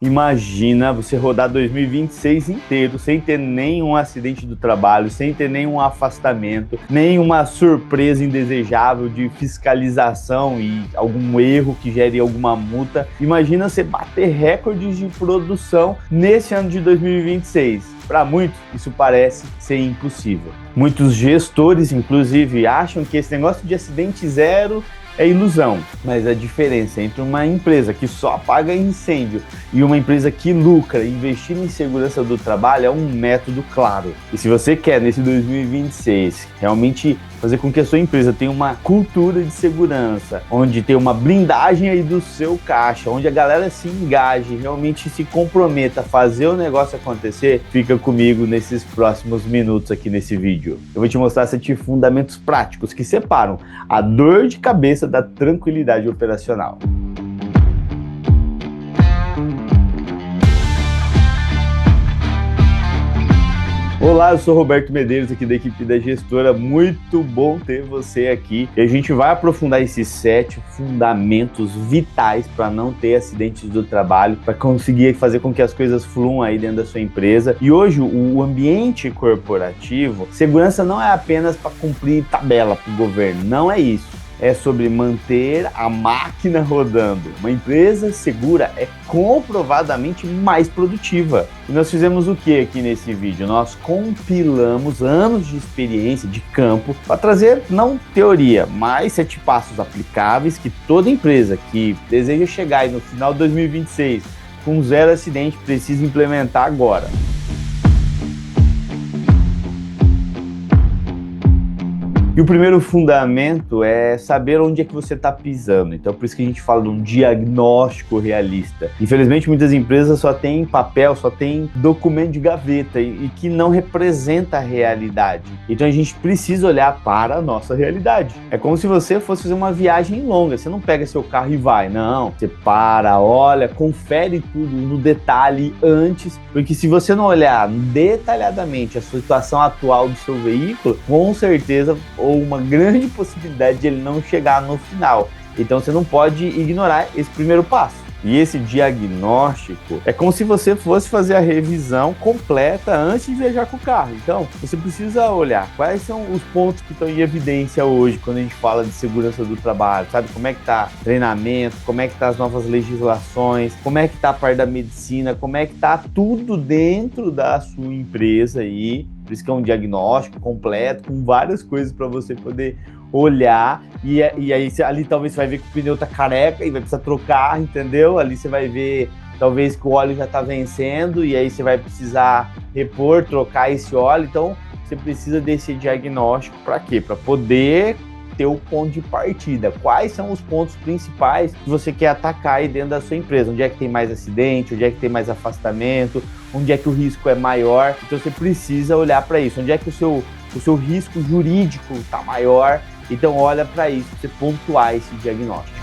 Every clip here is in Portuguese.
Imagina você rodar 2026 inteiro sem ter nenhum acidente do trabalho, sem ter nenhum afastamento, nenhuma surpresa indesejável de fiscalização e algum erro que gere alguma multa. Imagina você bater recordes de produção nesse ano de 2026. Para muitos, isso parece ser impossível. Muitos gestores, inclusive, acham que esse negócio de acidente zero é ilusão, mas a diferença entre uma empresa que só apaga incêndio e uma empresa que lucra investindo em segurança do trabalho é um método claro. E se você quer, nesse 2026, realmente fazer com que a sua empresa tenha uma cultura de segurança, onde tem uma blindagem aí do seu caixa, onde a galera se engaje, realmente se comprometa a fazer o negócio acontecer, fica comigo nesses próximos minutos aqui nesse vídeo. Eu vou te mostrar 7 fundamentos práticos que separam a dor de cabeça da tranquilidade operacional. Olá, eu sou Roberto Medeiros, aqui da equipe da Gestora. Muito bom ter você aqui. E a gente vai aprofundar esses 7 fundamentos vitais para não ter acidentes do trabalho, para conseguir fazer com que as coisas fluam aí dentro da sua empresa. E hoje, o ambiente corporativo, segurança não é apenas para cumprir tabela para o governo, não é isso. É sobre manter a máquina rodando. Uma empresa segura é comprovadamente mais produtiva. E nós fizemos o que aqui nesse vídeo? Nós compilamos anos de experiência de campo para trazer, não teoria, mas 7 passos aplicáveis que toda empresa que deseja chegar aí no final de 2026 com 0 acidente precisa implementar agora. E o primeiro fundamento é saber onde é que você está pisando. Então, por isso que a gente fala de um diagnóstico realista. Infelizmente, muitas empresas só têm papel, só têm documento de gaveta e que não representa a realidade. Então, a gente precisa olhar para a nossa realidade. É como se você fosse fazer uma viagem longa. Você não pega seu carro e vai. Não, você para, olha, confere tudo no detalhe antes. Porque se você não olhar detalhadamente a situação atual do seu veículo, com certeza ou uma grande possibilidade de ele não chegar no final. Então você não pode ignorar esse primeiro passo. E esse diagnóstico é como se você fosse fazer a revisão completa antes de viajar com o carro. Então você precisa olhar quais são os pontos que estão em evidência hoje quando a gente fala de segurança do trabalho, sabe? Como é que está treinamento, como é que tá as novas legislações, como é que está a parte da medicina, como é que está tudo dentro da sua empresa aí. Por isso que é um diagnóstico completo, com várias coisas para você poder olhar, e aí ali talvez você vai ver que o pneu tá careca e vai precisar trocar, entendeu? Ali você vai ver talvez que o óleo já tá vencendo e aí você vai precisar repor, trocar esse óleo. Então você precisa desse diagnóstico para quê? Para poder ter o ponto de partida. Quais são os pontos principais que você quer atacar aí dentro da sua empresa? Onde é que tem mais acidente? Onde é que tem mais afastamento? Onde é que o risco é maior? Então você precisa olhar para isso. Onde é que o seu risco jurídico está maior? Então olha para isso, para você pontuar esse diagnóstico.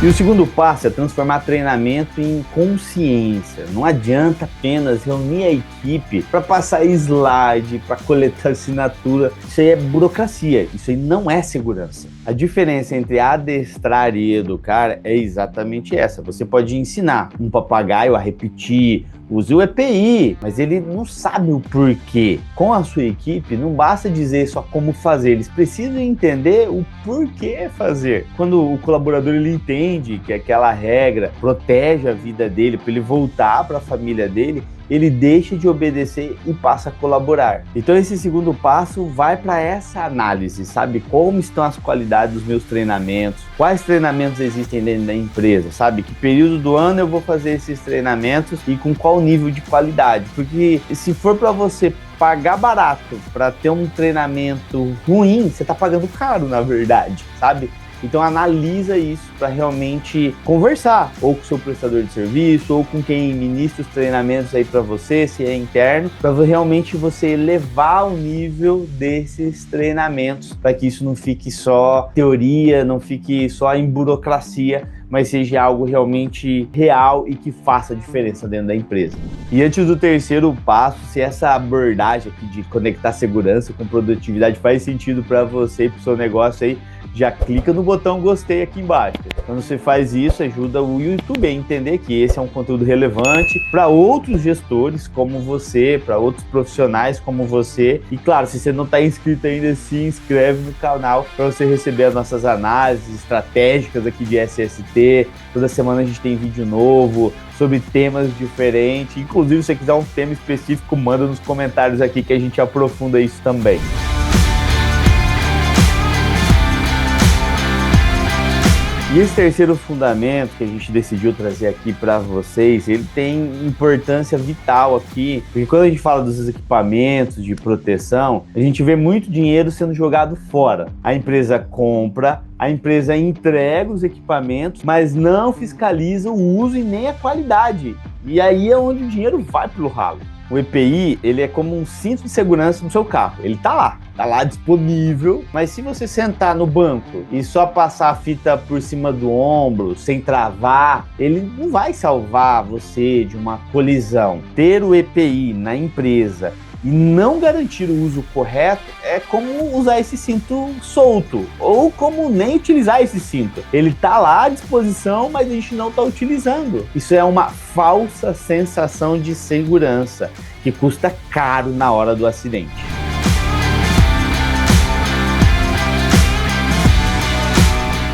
E o segundo passo é transformar treinamento em consciência. Não adianta apenas reunir a equipe para passar slide, para coletar assinatura. Isso aí é burocracia, isso aí não é segurança. A diferença entre adestrar e educar é exatamente essa. Você pode ensinar um papagaio a repetir, use o EPI, mas ele não sabe o porquê. Com a sua equipe, não basta dizer só como fazer, eles precisam entender o porquê fazer. Quando o colaborador ele entende que aquela regra protege a vida dele, para ele voltar para a família dele, ele deixa de obedecer e passa a colaborar. Então esse segundo passo vai para essa análise, sabe? Como estão as qualidades dos meus treinamentos, quais treinamentos existem dentro da empresa, sabe? Que período do ano eu vou fazer esses treinamentos e com qual nível de qualidade. Porque se for para você pagar barato para ter um treinamento ruim, você está pagando caro, na verdade, sabe? Então analisa isso para realmente conversar ou com o seu prestador de serviço ou com quem ministra os treinamentos aí para você, se é interno, para realmente você elevar o nível desses treinamentos, para que isso não fique só teoria, não fique só em burocracia, mas seja algo realmente real e que faça diferença dentro da empresa. E antes do terceiro passo, se essa abordagem aqui de conectar segurança com produtividade faz sentido para você e para o seu negócio aí, já clica no botão gostei aqui embaixo. Quando você faz isso, ajuda o YouTube a entender que esse é um conteúdo relevante para outros gestores como você, para outros profissionais como você. E claro, se você não está inscrito ainda, se inscreve no canal para você receber as nossas análises estratégicas aqui de SST. Toda semana a gente tem vídeo novo sobre temas diferentes. Inclusive, se você quiser um tema específico, manda nos comentários aqui que a gente aprofunda isso também. E esse terceiro fundamento que a gente decidiu trazer aqui para vocês, ele tem importância vital aqui, porque quando a gente fala dos equipamentos de proteção, a gente vê muito dinheiro sendo jogado fora. A empresa compra, a empresa entrega os equipamentos, mas não fiscaliza o uso e nem a qualidade. E aí é onde o dinheiro vai pelo ralo. O EPI, ele é como um cinto de segurança no seu carro. Ele tá lá disponível, mas se você sentar no banco e só passar a fita por cima do ombro, sem travar, ele não vai salvar você de uma colisão. Ter o EPI na empresa e não garantir o uso correto é como usar esse cinto solto, ou como nem utilizar esse cinto. Ele tá lá à disposição, mas a gente não tá utilizando. Isso é uma falsa sensação de segurança, que custa caro na hora do acidente.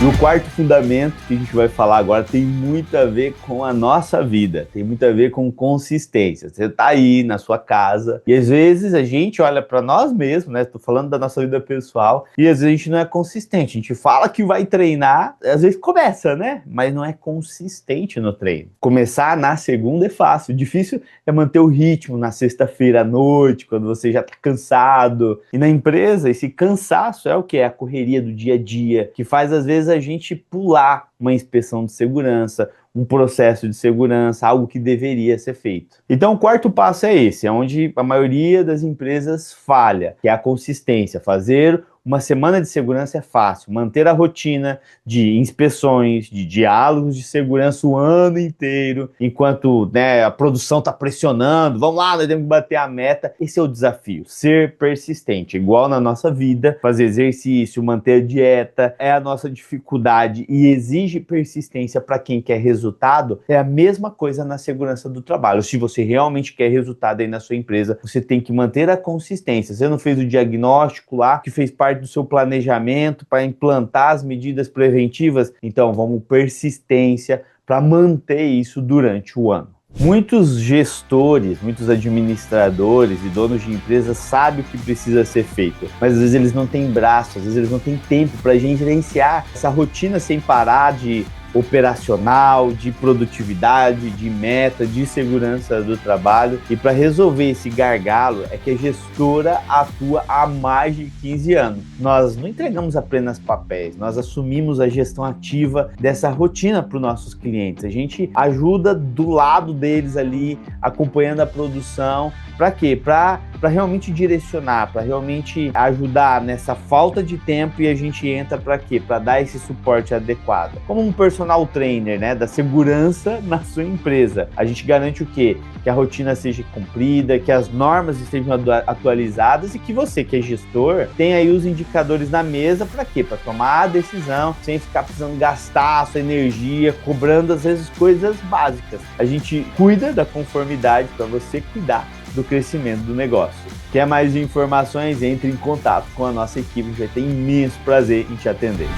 E o quarto fundamento que a gente vai falar agora tem muito a ver com a nossa vida, tem muito a ver com consistência. Você tá aí na sua casa e às vezes a gente olha para nós mesmos, né? Tô falando da nossa vida pessoal, e às vezes a gente não é consistente. A gente fala que vai treinar, às vezes começa, né? Mas não é consistente no treino. Começar na segunda é fácil, o difícil é manter o ritmo na sexta-feira à noite, quando você já tá cansado. E na empresa, esse cansaço é o que? É a correria do dia a dia, que faz às vezes a gente pular uma inspeção de segurança, um processo de segurança, algo que deveria ser feito. Então o quarto passo é esse, é onde a maioria das empresas falha, que é a consistência. Fazer uma semana de segurança é fácil, manter a rotina de inspeções, de diálogos de segurança o ano inteiro, enquanto, né, a produção está pressionando, vamos lá, nós temos que bater a meta. Esse é o desafio, ser persistente, igual na nossa vida, fazer exercício, manter a dieta, é a nossa dificuldade e exige persistência para quem quer resultado. É a mesma coisa na segurança do trabalho. Se você realmente quer resultado aí na sua empresa, você tem que manter a consistência. Você não fez o diagnóstico lá, que fez parte do seu planejamento para implantar as medidas preventivas, então vamos persistência para manter isso durante o ano. Muitos gestores, muitos administradores e donos de empresas sabem o que precisa ser feito, mas às vezes eles não têm braço, às vezes eles não têm tempo para gerenciar essa rotina sem parar de operacional, de produtividade, de meta, de segurança do trabalho. E para resolver esse gargalo é que a gestora atua há mais de 15 anos. Nós não entregamos apenas papéis, nós assumimos a gestão ativa dessa rotina para os nossos clientes. A gente ajuda do lado deles ali, acompanhando a produção. Para quê? Para realmente direcionar, para realmente ajudar nessa falta de tempo, e a gente entra para quê? Para dar esse suporte adequado. Como um personal trainer, né, da segurança na sua empresa. A gente garante o quê? Que a rotina seja cumprida, que as normas estejam atualizadas e que você, que é gestor, tenha aí os indicadores na mesa para quê? Para tomar a decisão sem ficar precisando gastar a sua energia, cobrando às vezes coisas básicas. A gente cuida da conformidade para você cuidar do crescimento do negócio. Quer mais informações? Entre em contato com a nossa equipe, a gente vai ter imenso prazer em te atender.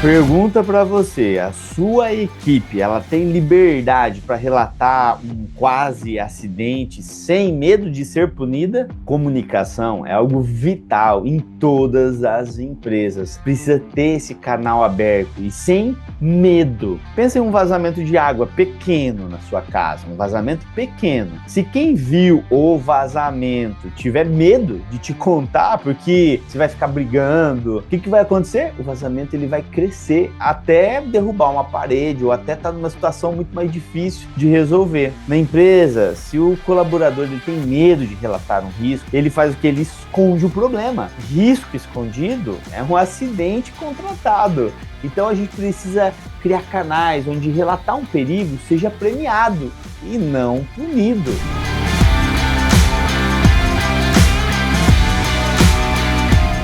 Pergunta para você, a sua equipe, ela tem liberdade para relatar um quase acidente sem medo de ser punida? Comunicação é algo vital em todas as empresas. Precisa ter esse canal aberto e sem medo. Pensa em um vazamento de água pequeno na sua casa, um vazamento pequeno. Se quem viu o vazamento tiver medo de te contar porque você vai ficar brigando, o que vai acontecer? O vazamento ele vai crescer até derrubar uma parede ou até estar numa situação muito mais difícil de resolver. Na empresa, se o colaborador ele tem medo de relatar um risco, ele faz o que? Ele esconde o problema. Risco escondido é um acidente contratado. Então a gente precisa criar canais onde relatar um perigo seja premiado e não punido.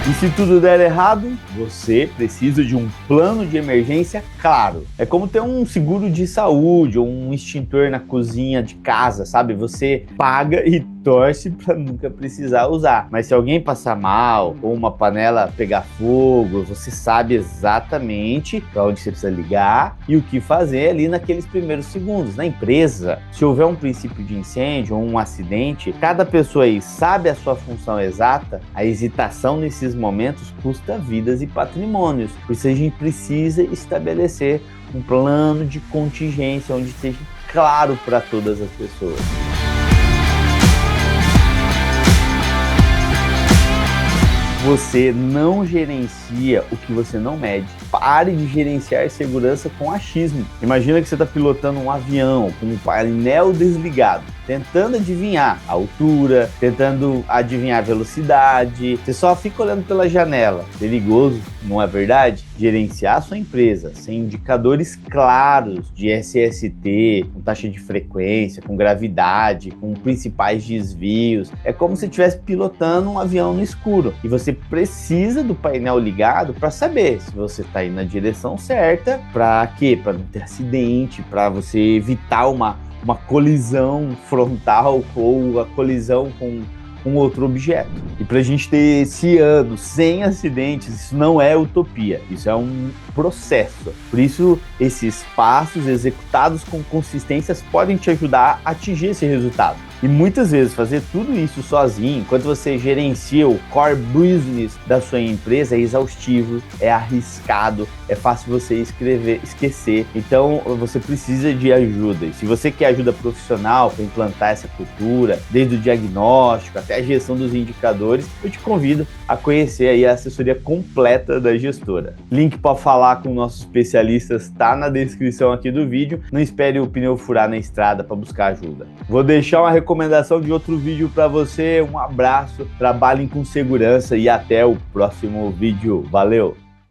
E se tudo der errado, você precisa de um plano de emergência claro. É como ter um seguro de saúde ou um extintor na cozinha de casa, sabe? Você paga e torce para nunca precisar usar. Mas se alguém passar mal ou uma panela pegar fogo, você sabe exatamente para onde você precisa ligar e o que fazer ali naqueles primeiros segundos. Na empresa, se houver um princípio de incêndio ou um acidente, cada pessoa aí sabe a sua função exata, a hesitação nesses momentos custa vidas e patrimônios. Por isso a gente precisa estabelecer um plano de contingência onde seja claro para todas as pessoas. Você não gerencia o que você não mede. Pare de gerenciar segurança com achismo. Imagina que você está pilotando um avião com o painel desligado, tentando adivinhar a altura, tentando adivinhar a velocidade. Você só fica olhando pela janela. Perigoso, não é verdade? Gerenciar a sua empresa sem indicadores claros de SST, com taxa de frequência, com gravidade, com principais desvios. É como se estivesse pilotando um avião no escuro. E você precisa do painel ligado para saber se você está indo na direção certa. Para quê? Para não ter acidente, para você evitar uma colisão frontal ou a colisão com outro objeto. E para a gente ter esse ano sem acidentes, isso não é utopia, isso é um processo. Por isso, esses passos executados com consistência podem te ajudar a atingir esse resultado. E muitas vezes fazer tudo isso sozinho, enquanto você gerencia o core business da sua empresa, é exaustivo, é arriscado, é fácil você esquecer. Então você precisa de ajuda. E se você quer ajuda profissional para implantar essa cultura, desde o diagnóstico até a gestão dos indicadores, eu te convido a conhecer aí a assessoria completa da gestora. Link para falar com nossos especialistas está na descrição aqui do vídeo. Não espere o pneu furar na estrada para buscar ajuda. Vou deixar uma recomendação de outro vídeo para você. Um abraço, trabalhem com segurança e até o próximo vídeo. Valeu!